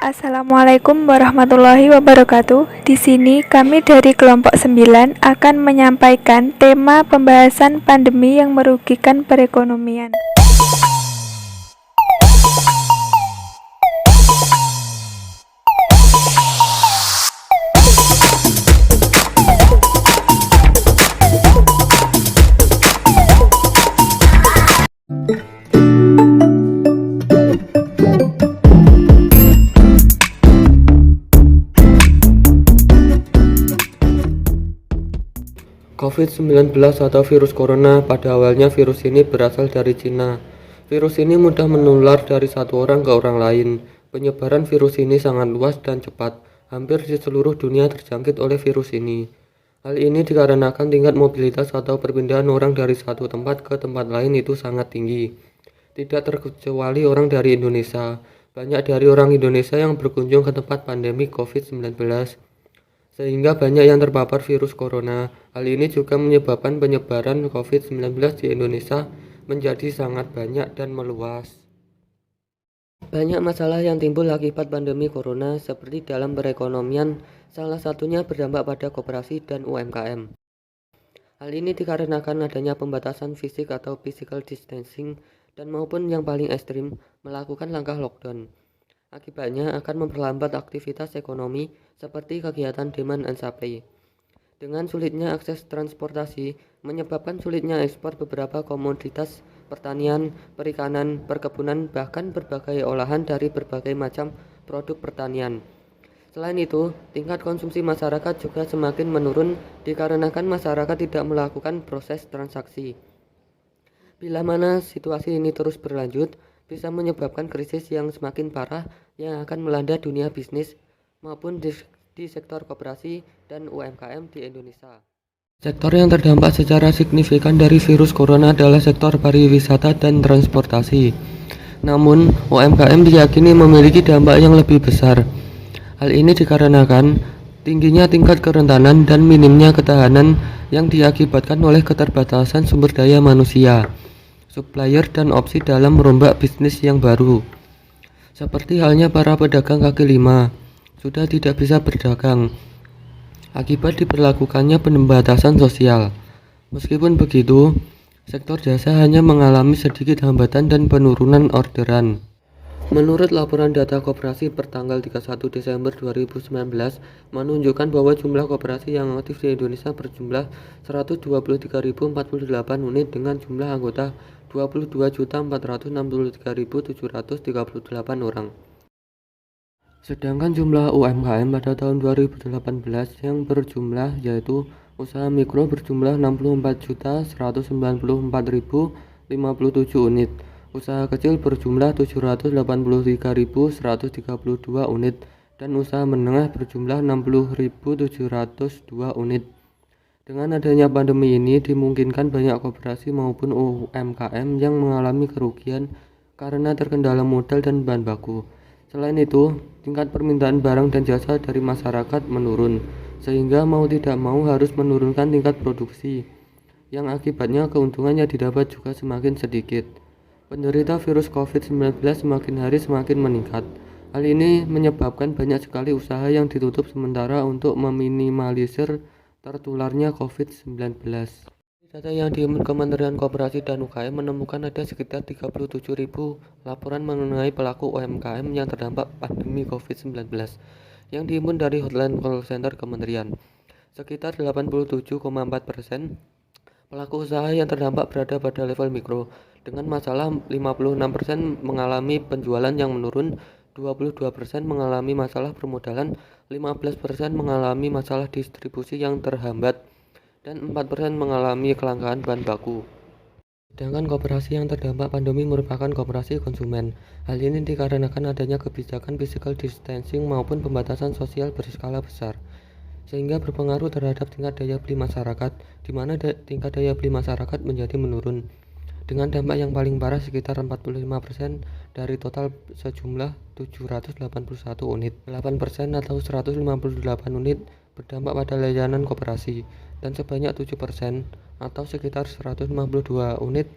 Assalamualaikum warahmatullahi wabarakatuh. Di sini kami dari kelompok 9 akan menyampaikan tema pembahasan pandemi yang merugikan perekonomian. COVID-19 atau virus corona, pada awalnya virus ini berasal dari Cina. Virus ini mudah menular dari satu orang ke orang lain. Penyebaran virus ini sangat luas dan cepat. Hampir di seluruh dunia terjangkit oleh virus ini. Hal ini dikarenakan tingkat mobilitas atau perpindahan orang dari satu tempat ke tempat lain itu sangat tinggi. Tidak terkecuali orang dari Indonesia. Banyak dari orang Indonesia yang berkunjung ke tempat pandemi COVID-19. Sehingga banyak yang terpapar virus corona. Hal ini juga menyebabkan penyebaran COVID-19 di Indonesia menjadi sangat banyak dan meluas. Banyak masalah yang timbul akibat pandemi corona seperti dalam perekonomian, salah satunya berdampak pada koperasi dan UMKM. Hal ini dikarenakan adanya pembatasan fisik atau physical distancing dan maupun yang paling ekstrim melakukan langkah lockdown. Akibatnya akan memperlambat aktivitas ekonomi seperti kegiatan demand and supply. Dengan sulitnya akses transportasi, menyebabkan sulitnya ekspor beberapa komoditas pertanian, perikanan, perkebunan, bahkan berbagai olahan dari berbagai macam produk pertanian. Selain itu, tingkat konsumsi masyarakat juga semakin menurun dikarenakan masyarakat tidak melakukan proses transaksi. Bila mana situasi ini terus berlanjut, bisa menyebabkan krisis yang semakin parah yang akan melanda dunia bisnis maupun di sektor koperasi dan UMKM di Indonesia. Sektor yang terdampak secara signifikan dari virus corona adalah sektor pariwisata dan transportasi. Namun, UMKM diyakini memiliki dampak yang lebih besar. Hal ini dikarenakan tingginya tingkat kerentanan dan minimnya ketahanan yang diakibatkan oleh keterbatasan sumber daya manusia, supplier dan opsi dalam merombak bisnis yang baru. Seperti halnya para pedagang kaki lima, sudah tidak bisa berdagang akibat diberlakukannya pembatasan sosial. Meskipun begitu, sektor jasa hanya mengalami sedikit hambatan dan penurunan orderan. Menurut laporan data koperasi per tanggal 31 Desember 2019 menunjukkan bahwa jumlah koperasi yang aktif di Indonesia berjumlah 123.048 unit dengan jumlah anggota 22.463.738 orang. Sedangkan jumlah UMKM pada tahun 2018 yang berjumlah yaitu usaha mikro berjumlah 64.194.057 unit. Usaha kecil berjumlah 783.132 unit dan usaha menengah berjumlah 60.702 unit. Dengan adanya pandemi ini dimungkinkan banyak koperasi maupun UMKM yang mengalami kerugian karena terkendala modal dan bahan baku. Selain itu, tingkat permintaan barang dan jasa dari masyarakat menurun, sehingga mau tidak mau harus menurunkan tingkat produksi, yang akibatnya keuntungan yang didapat juga semakin sedikit. Penderita virus COVID-19 semakin hari semakin meningkat. Hal ini menyebabkan banyak sekali usaha yang ditutup sementara untuk meminimalisir tertularnya COVID-19. Data yang dihimpun Kementerian Koperasi dan UKM menemukan ada sekitar 37.000 laporan mengenai pelaku UMKM yang terdampak pandemi COVID-19 yang dihimpun dari hotline call center Kementerian. Sekitar 87,4% pelaku usaha yang terdampak berada pada level mikro, dengan masalah 56% mengalami penjualan yang menurun, 22% mengalami masalah permodalan, 15% mengalami masalah distribusi yang terhambat, dan 4% mengalami kelangkaan bahan baku. Sedangkan koperasi yang terdampak pandemi merupakan koperasi konsumen. Hal ini dikarenakan adanya kebijakan physical distancing maupun pembatasan sosial berskala besar, sehingga berpengaruh terhadap tingkat daya beli masyarakat, di mana tingkat daya beli masyarakat menjadi menurun, dengan dampak yang paling parah sekitar 45% dari total sejumlah 781 unit. 8% atau 158 unit berdampak pada layanan koperasi, dan sebanyak 7% atau sekitar 152 unit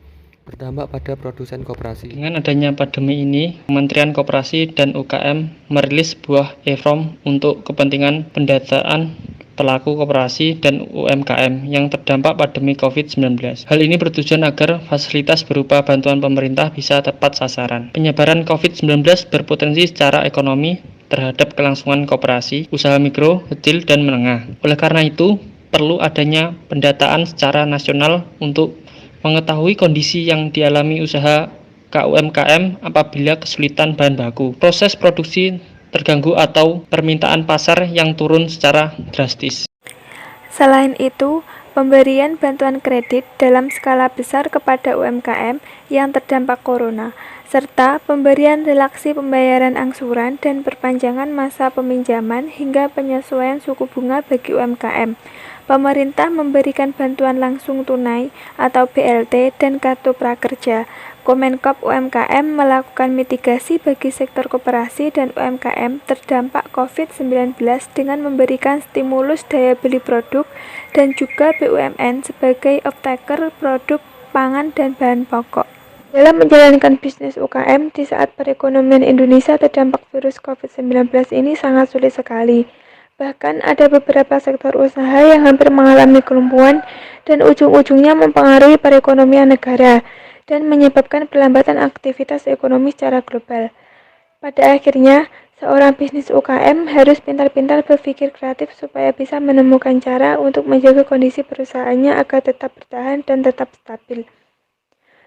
berdampak pada produsen koperasi. Dengan adanya pandemi ini, Kementerian Koperasi dan UKM merilis sebuah e-form untuk kepentingan pendataan pelaku koperasi dan UMKM yang terdampak pandemi COVID-19. Hal ini bertujuan agar fasilitas berupa bantuan pemerintah bisa tepat sasaran. Penyebaran COVID-19 berpotensi secara ekonomi terhadap kelangsungan koperasi, usaha mikro, kecil, dan menengah. Oleh karena itu, perlu adanya pendataan secara nasional untuk mengetahui kondisi yang dialami usaha UMKM apabila kesulitan bahan baku, proses produksi terganggu atau permintaan pasar yang turun secara drastis. Selain itu, pemberian bantuan kredit dalam skala besar kepada UMKM yang terdampak corona, serta pemberian relaksi pembayaran angsuran dan perpanjangan masa peminjaman hingga penyesuaian suku bunga bagi UMKM. Pemerintah memberikan bantuan langsung tunai atau BLT dan kartu prakerja. Kemenkop UMKM melakukan mitigasi bagi sektor koperasi dan UMKM terdampak COVID-19 dengan memberikan stimulus daya beli produk dan juga BUMN sebagai off-taker produk pangan dan bahan pokok. Dalam menjalankan bisnis UKM di saat perekonomian Indonesia terdampak virus COVID-19 ini sangat sulit sekali. Bahkan ada beberapa sektor usaha yang hampir mengalami kelumpuhan dan ujung-ujungnya mempengaruhi perekonomian negara dan menyebabkan pelambatan aktivitas ekonomi secara global. Pada akhirnya, seorang bisnis UKM harus pintar-pintar berpikir kreatif supaya bisa menemukan cara untuk menjaga kondisi perusahaannya agar tetap bertahan dan tetap stabil,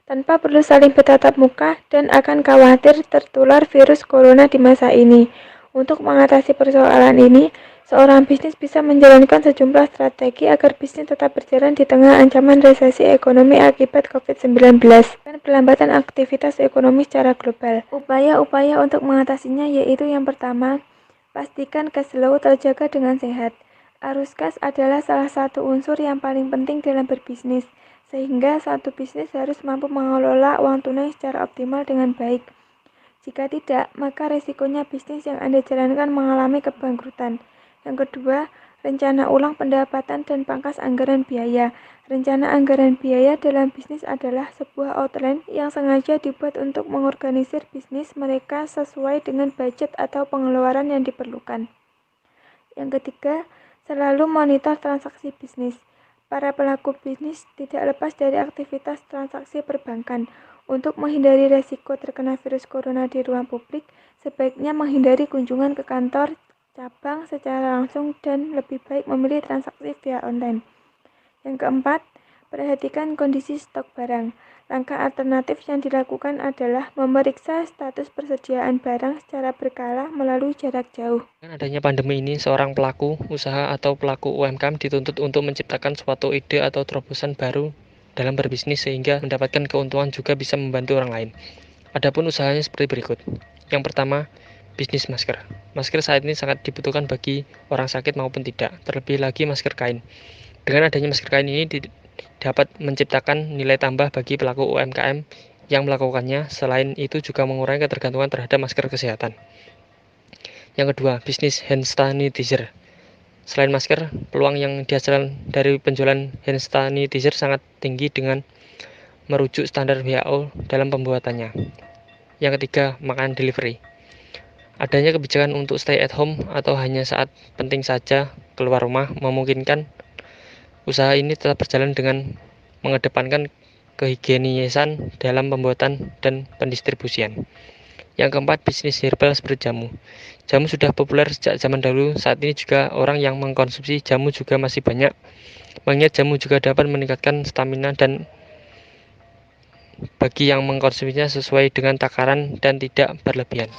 tanpa perlu saling bertatap muka dan akan khawatir tertular virus corona di masa ini. Untuk mengatasi persoalan ini, seorang bisnis bisa menjalankan sejumlah strategi agar bisnis tetap berjalan di tengah ancaman resesi ekonomi akibat COVID-19 dan pelambatan aktivitas ekonomi secara global. Upaya-upaya untuk mengatasinya yaitu yang pertama, pastikan cash flow terjaga dengan sehat. Arus kas adalah salah satu unsur yang paling penting dalam berbisnis, sehingga satu bisnis harus mampu mengelola uang tunai secara optimal dengan baik. Jika tidak, maka resikonya bisnis yang Anda jalankan mengalami kebangkrutan. Yang kedua, rencana ulang pendapatan dan pangkas anggaran biaya. Rencana anggaran biaya dalam bisnis adalah sebuah outline yang sengaja dibuat untuk mengorganisir bisnis mereka sesuai dengan budget atau pengeluaran yang diperlukan. Yang ketiga, selalu monitor transaksi bisnis. Para pelaku bisnis tidak lepas dari aktivitas transaksi perbankan. Untuk menghindari resiko terkena virus corona di ruang publik, sebaiknya menghindari kunjungan ke kantor cabang secara langsung dan lebih baik memilih transaksi via online. Yang keempat, perhatikan kondisi stok barang. Langkah alternatif yang dilakukan adalah memeriksa status persediaan barang secara berkala melalui jarak jauh. Dengan adanya pandemi ini, seorang pelaku usaha atau pelaku UMKM dituntut untuk menciptakan suatu ide atau terobosan baru dalam berbisnis sehingga mendapatkan keuntungan juga bisa membantu orang lain. Adapun usahanya seperti berikut. Yang pertama, bisnis masker. Masker saat ini sangat dibutuhkan bagi orang sakit maupun tidak, terlebih lagi masker kain. Dengan adanya masker kain ini dapat menciptakan nilai tambah bagi pelaku UMKM yang melakukannya. Selain itu juga mengurangi ketergantungan terhadap masker kesehatan. Yang kedua, bisnis hand sanitizer. Selain masker, peluang yang dihasilkan dari penjualan hand sanitizer sangat tinggi dengan merujuk standar WHO dalam pembuatannya. Yang ketiga, makanan delivery. Adanya kebijakan untuk stay at home atau hanya saat penting saja keluar rumah memungkinkan usaha ini tetap berjalan dengan mengedepankan kehigienisan dalam pembuatan dan pendistribusian. Yang keempat, bisnis herbal seperti jamu. Jamu sudah populer sejak zaman dahulu, saat ini juga orang yang mengkonsumsi jamu juga masih banyak. Mengingat jamu juga dapat meningkatkan stamina dan bagi yang mengkonsumsinya sesuai dengan takaran dan tidak berlebihan.